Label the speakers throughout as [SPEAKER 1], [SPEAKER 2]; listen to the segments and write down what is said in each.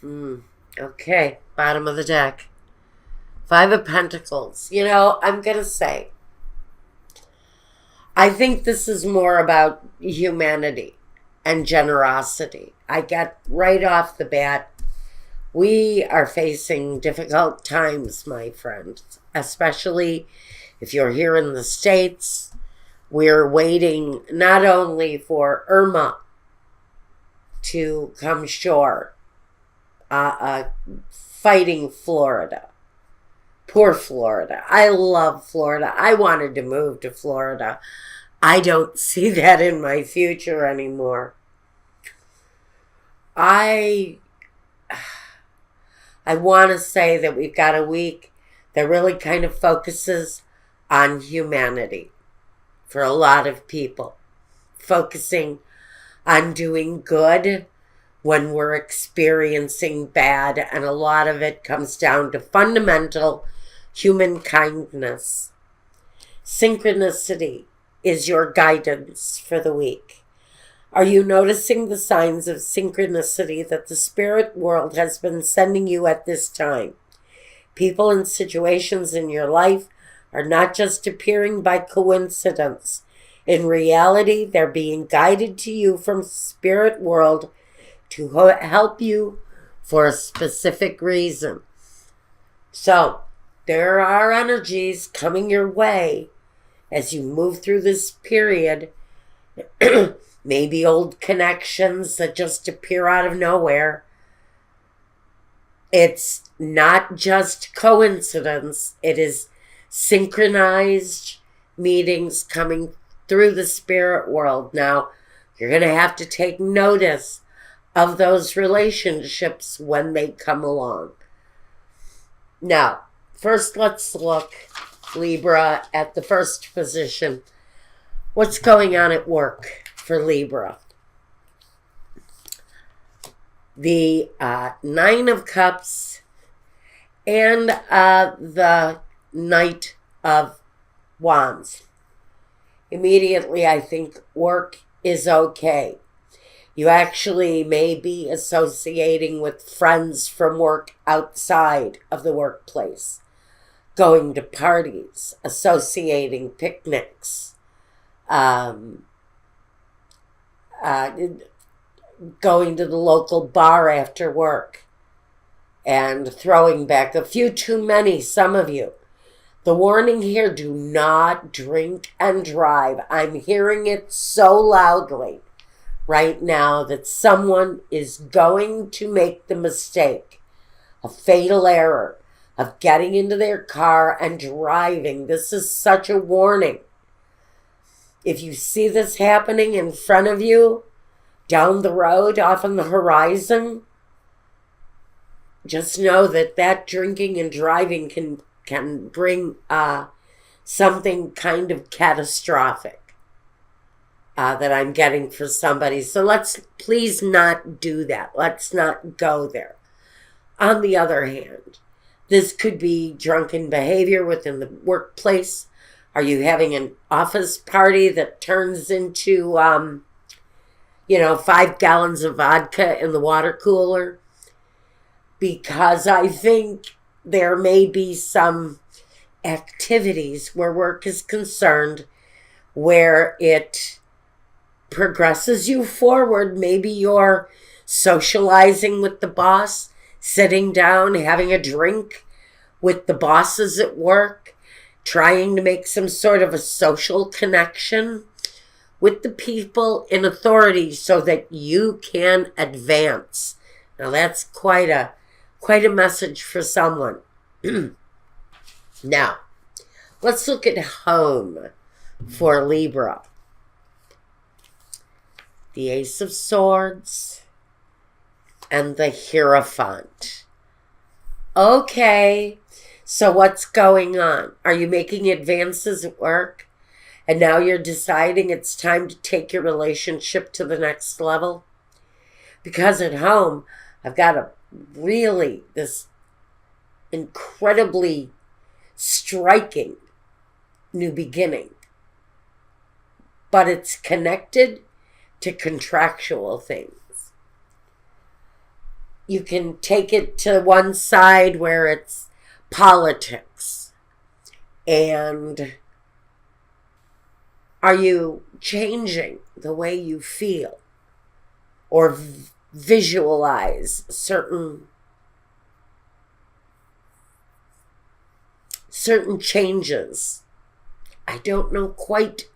[SPEAKER 1] Okay, bottom of the deck. Five of Pentacles. You know, I'm going to say, I think this is more about humanity and generosity. I get right off the bat, we are facing difficult times, my friends, especially if you're here in the States. We're waiting not only for Irma to come shore, fighting Florida. Poor Florida. I love Florida. I wanted to move to Florida. I don't see that in my future anymore. I I want to say that we've got a week that really kind of focuses on humanity for a lot of people, focusing on doing good when we're experiencing bad, and a lot of it comes down to fundamental human kindness. Synchronicity is your guidance for the week. Are you noticing the signs of synchronicity that the spirit world has been sending you at this time? People and situations in your life are not just appearing by coincidence. In reality, they're being guided to you from spirit world to help you for a specific reason. So, there are energies coming your way as you move through this period. Maybe old connections that just appear out of nowhere. It's not just coincidence. It is synchronized meetings coming through the spirit world. Now, you're going to have to take notice of those relationships when they come along. Now, first let's look, Libra, at the first position. What's going on at work for Libra? The Nine of Cups and the Knight of Wands. Immediately, I think work is okay. You actually may be associating with friends from work outside of the workplace, going to parties, associating picnics, going to the local bar after work and throwing back a few too many, some of you. The warning here, do not drink and drive. I'm hearing it so loudly right now that someone is going to make the mistake, a fatal error of getting into their car and driving. This is such a warning. If you see this happening in front of you, down the road, off on the horizon, just know that drinking and driving can bring something kind of catastrophic that I'm getting for somebody. So let's please not do that. Let's not go there. On the other hand, this could be drunken behavior within the workplace. Are you having an office party that turns into 5 gallons of vodka in the water cooler? Because I think there may be some activities where work is concerned where it progresses you forward. Maybe you're socializing with the boss, sitting down, having a drink with the bosses at work, trying to make some sort of a social connection with the people in authority so that you can advance. Now that's quite a message for someone. Now, let's look at home for Libra. The Ace of Swords and the Hierophant. Okay, so what's going on? Are you making advances at work? And now you're deciding it's time to take your relationship to the next level? Because at home, I've got this incredibly striking new beginning. But it's connected to contractual things. you can take it to one side where it's politics. And are you changing the way you feel or visualize certain changes? I don't know quite.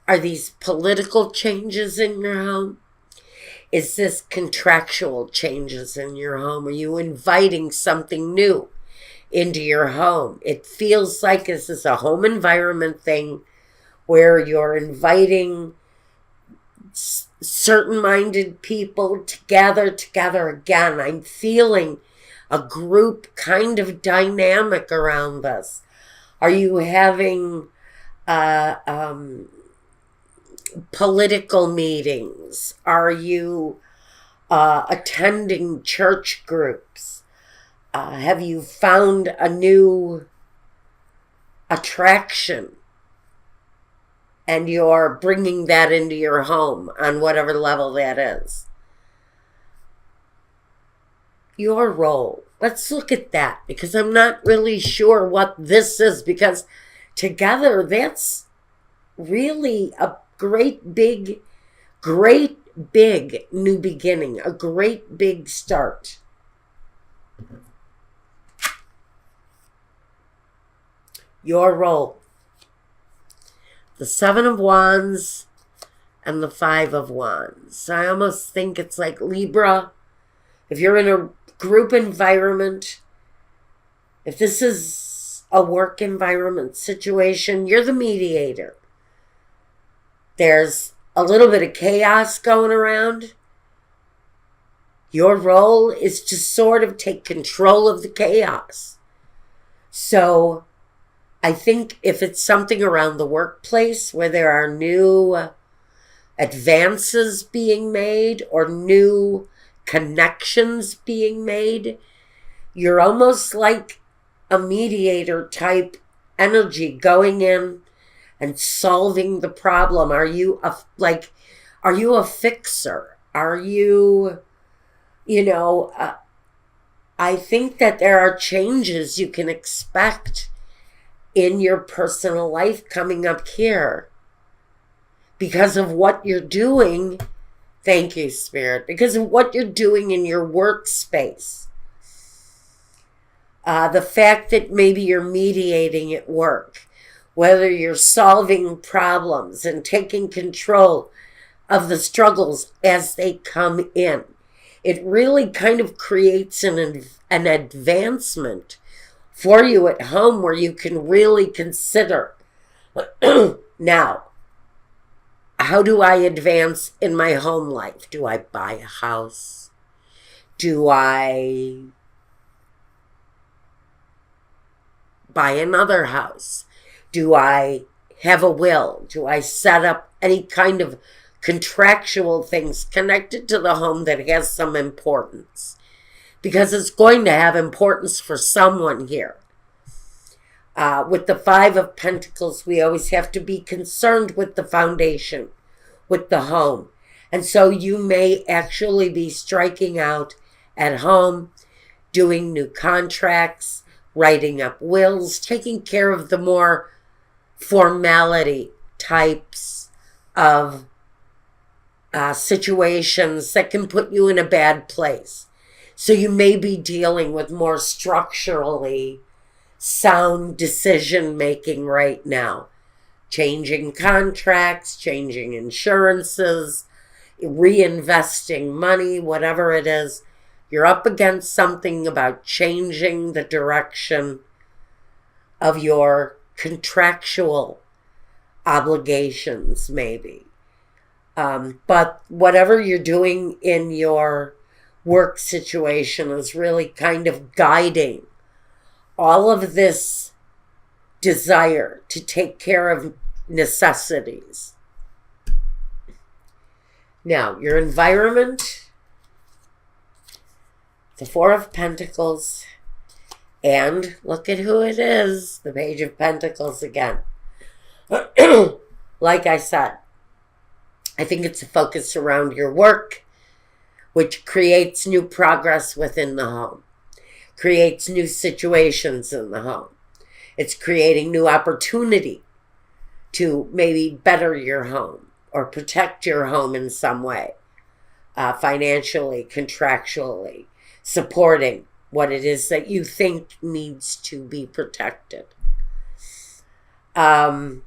[SPEAKER 1] Are these political changes in your home? Is this contractual changes in your home? Are you inviting something new into your home? It feels like this is a home environment thing where you're inviting certain minded people to gather together again. I'm feeling a group kind of dynamic around this. Are you having political meetings? Are you attending church groups? Have you found a new attraction and you're bringing that into your home on whatever level that is? Your role. Let's look at that, because I'm not really sure what this is, because together that's really a great big new beginning, a great big start. Your role. The Seven of Wands and the Five of Wands. I almost think it's like Libra. If you're in a group environment, if this is a work environment situation, you're the mediator. There's a little bit of chaos going around. Your role is to sort of take control of the chaos. So I think if it's something around the workplace where there are new advances being made or new connections being made, you're almost like a mediator type energy going in and solving the problem. Are you a fixer? Are you, I think that there are changes you can expect in your personal life coming up here because of what you're doing. Thank you, Spirit. Because of what you're doing in your workspace. The fact that maybe you're mediating at work, whether you're solving problems and taking control of the struggles as they come in. It really kind of creates an advancement for you at home where you can really consider, now, how do I advance in my home life? Do I buy a house? Do I buy another house? Do I have a will? Do I set up any kind of contractual things connected to the home that has some importance? Because it's going to have importance for someone here. With the Five of Pentacles, we always have to be concerned with the foundation, with the home. And so you may actually be striking out at home, doing new contracts, writing up wills, taking care of the more formality types of situations that can put you in a bad place. So you may be dealing with more structurally sound decision making right now. Changing contracts, changing insurances, reinvesting money, whatever it is. You're up against something about changing the direction of your contractual obligations, maybe. But whatever you're doing in your work situation is really kind of guiding all of this desire to take care of necessities. Now, your environment, the Four of Pentacles, and look at who it is, the Page of Pentacles again. Like I said, I think it's a focus around your work, which creates new progress within the home, creates new situations in the home. It's creating new opportunity to maybe better your home or protect your home in some way, financially, contractually, supporting what it is that you think needs to be protected. Four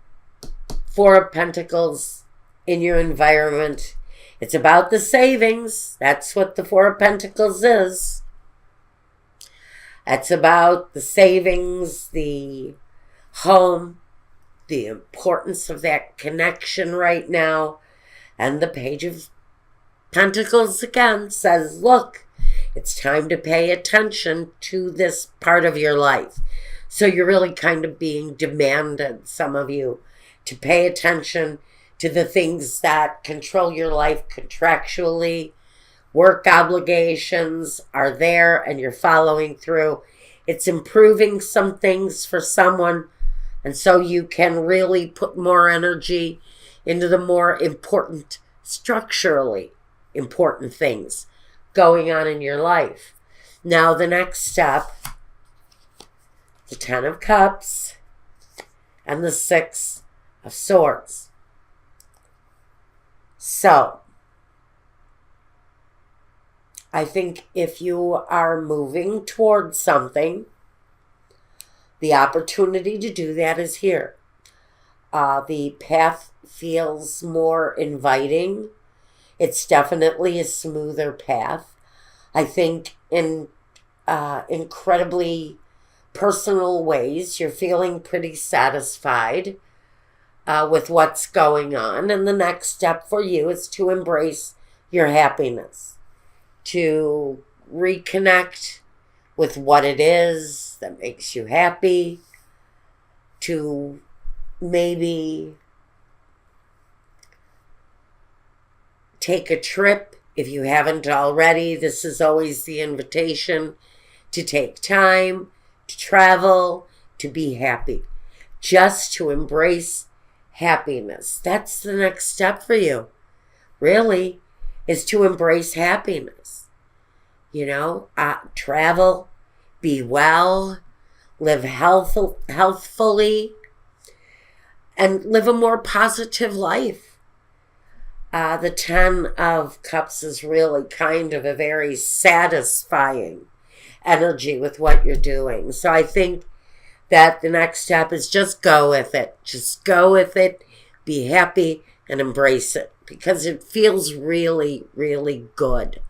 [SPEAKER 1] of Pentacles in your environment. It's about the savings. That's what the Four of Pentacles is. That's about the savings, the home, the importance of that connection right now. And the Page of Pentacles again says, look, it's time to pay attention to this part of your life. So you're really kind of being demanded, some of you, to pay attention to the things that control your life contractually. Work obligations are there and you're following through. It's improving some things for someone, and so you can really put more energy into the more important, structurally important things going on in your life. Now the next step, the Ten of Cups and the Six of Swords. So, I think if you are moving towards something, the opportunity to do that is here. The path feels more inviting. It's definitely a smoother path. I think in incredibly personal ways, you're feeling pretty satisfied with what's going on. And the next step for you is to embrace your happiness, to reconnect with what it is that makes you happy, to maybe take a trip if you haven't already. This is always the invitation to take time, to travel, to be happy, just to embrace happiness. That's the next step for you, really, is to embrace happiness. You know, travel, be well, live healthfully, and live a more positive life. The Ten of Cups is really kind of a very satisfying energy with what you're doing. So I think that the next step is just go with it. Just go with it, be happy, and embrace it, because it feels really, really good,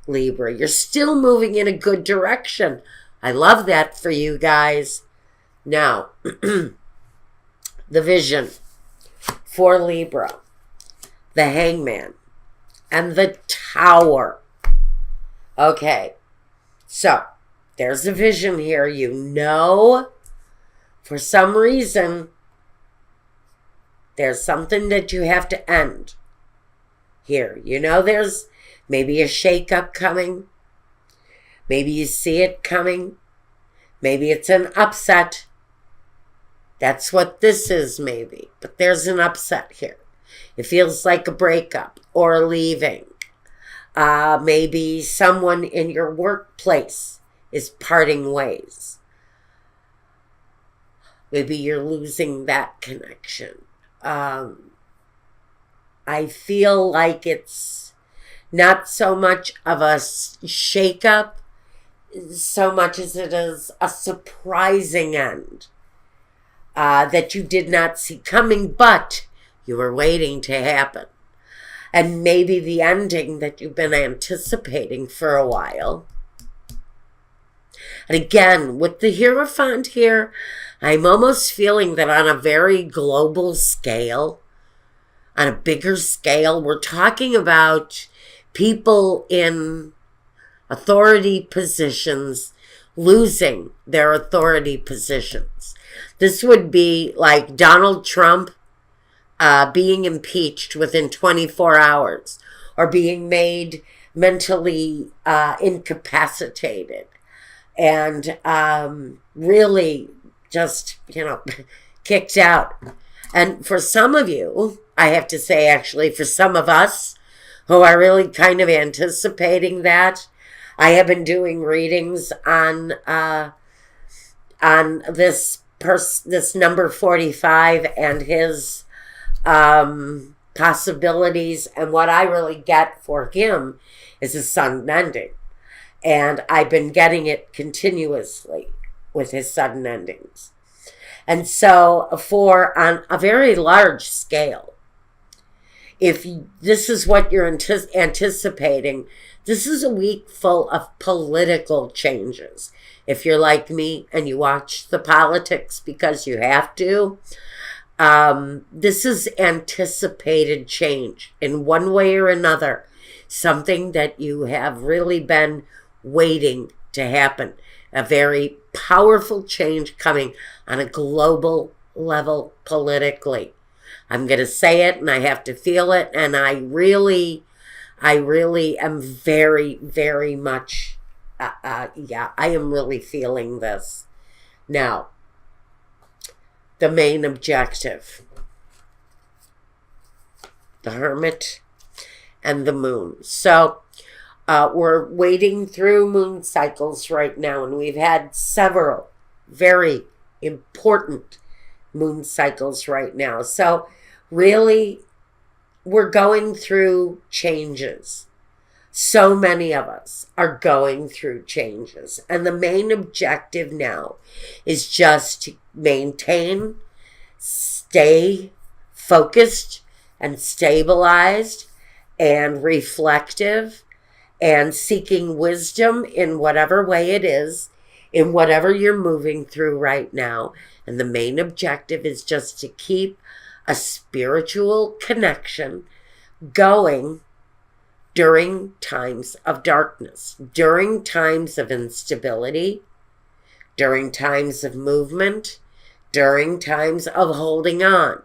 [SPEAKER 1] Libra. You're still moving in a good direction. I love that for you guys. Now, the vision for Libra, the Hangman, and the Tower. Okay, so there's a vision here. You know, for some reason, there's something that you have to end here. You know, there's maybe a shakeup coming. Maybe you see it coming. Maybe it's an upset. That's what this is, maybe. But there's an upset here. It feels like a breakup or a leaving. Maybe someone in your workplace is parting ways. Maybe you're losing that connection. I feel like it's not so much of a shakeup, so much as it is a surprising end that you did not see coming, but you were waiting to happen. And maybe the ending that you've been anticipating for a while. And again, with the Hierophant here, I'm almost feeling that on a very global scale, on a bigger scale, we're talking about people in authority positions losing their authority positions. This would be like Donald Trump being impeached within 24 hours or being made mentally incapacitated and really just, kicked out. And for some of you, I have to say, actually, for some of us who are really kind of anticipating that, I have been doing readings on this number 45 and his possibilities, and what I really get for him is a sudden ending. And I've been getting it continuously with his sudden endings. And so on a very large scale, if this is what you're anticipating, this is a week full of political changes. If you're like me and you watch the politics because you have to, this is anticipated change in one way or another. Something that you have really been waiting to happen. A very powerful change coming on a global level politically. I'm going to say it and I have to feel it. And I really am very, very much, I am really feeling this. Now, the main objective. The Hermit and the Moon. So, we're wading through moon cycles right now, and we've had several very important moon cycles right now. So really, we're going through changes. So many of us are going through changes. And the main objective now is just to maintain, stay focused and stabilized and reflective and seeking wisdom in whatever way it is, in whatever you're moving through right now. And the main objective is just to keep a spiritual connection going during times of darkness, during times of instability, during times of movement, during times of holding on.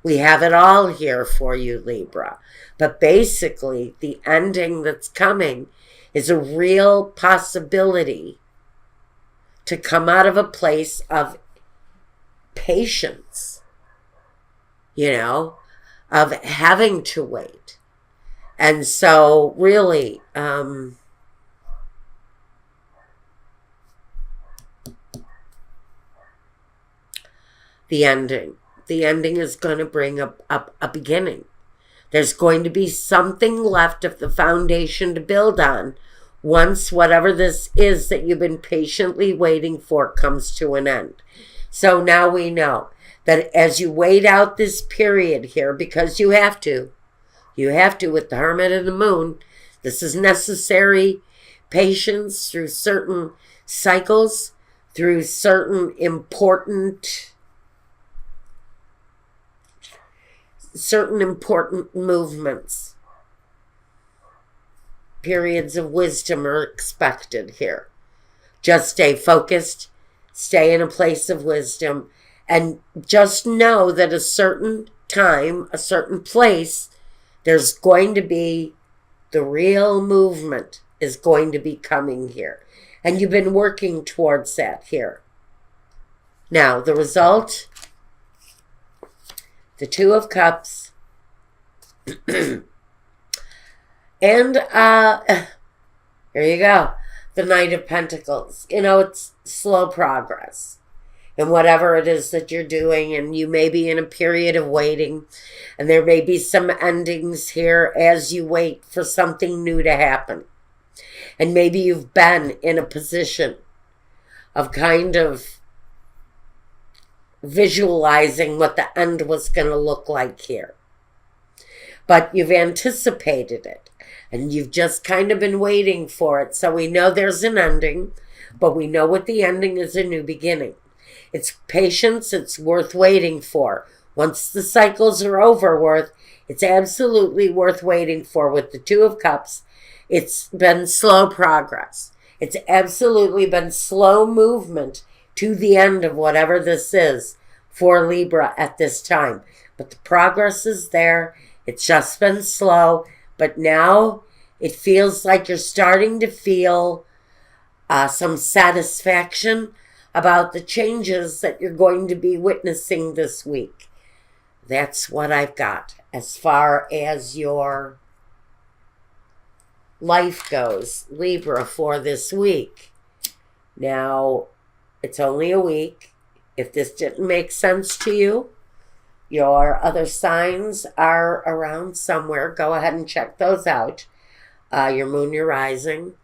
[SPEAKER 1] We have it all here for you, Libra. But basically, the ending that's coming is a real possibility to come out of a place of patience, of having to wait. And so, really, the ending is going to bring a beginning. There's going to be something left of the foundation to build on once whatever this is that you've been patiently waiting for comes to an end. So now we know that as you wait out this period here, because you have to with the Hermit and the Moon, this is necessary patience through certain cycles, through certain important movements. Periods of wisdom are expected here. Just stay focused, stay in a place of wisdom, and just know that a certain time, a certain place, there's going to be the real movement is going to be coming here. And you've been working towards that here. Now, the result, the Two of Cups, and here you go, the Knight of Pentacles. It's slow progress in whatever it is that you're doing, and you may be in a period of waiting, and there may be some endings here as you wait for something new to happen. And maybe you've been in a position of kind of visualizing what the end was going to look like here. But you've anticipated it, and you've just kind of been waiting for it. So we know there's an ending, but we know what the ending is, a new beginning. It's patience. It's worth waiting for. Once the cycles are over, it's absolutely worth waiting for. With the Two of Cups, it's been slow progress. It's absolutely been slow movement to the end of whatever this is for Libra at this time. But the progress is there. It's just been slow. But now it feels like you're starting to feel some satisfaction about the changes that you're going to be witnessing this week. That's what I've got as far as your life goes, Libra, for this week. Now, it's only a week. If this didn't make sense to you, your other signs are around somewhere. Go ahead and check those out. Your moon, your rising.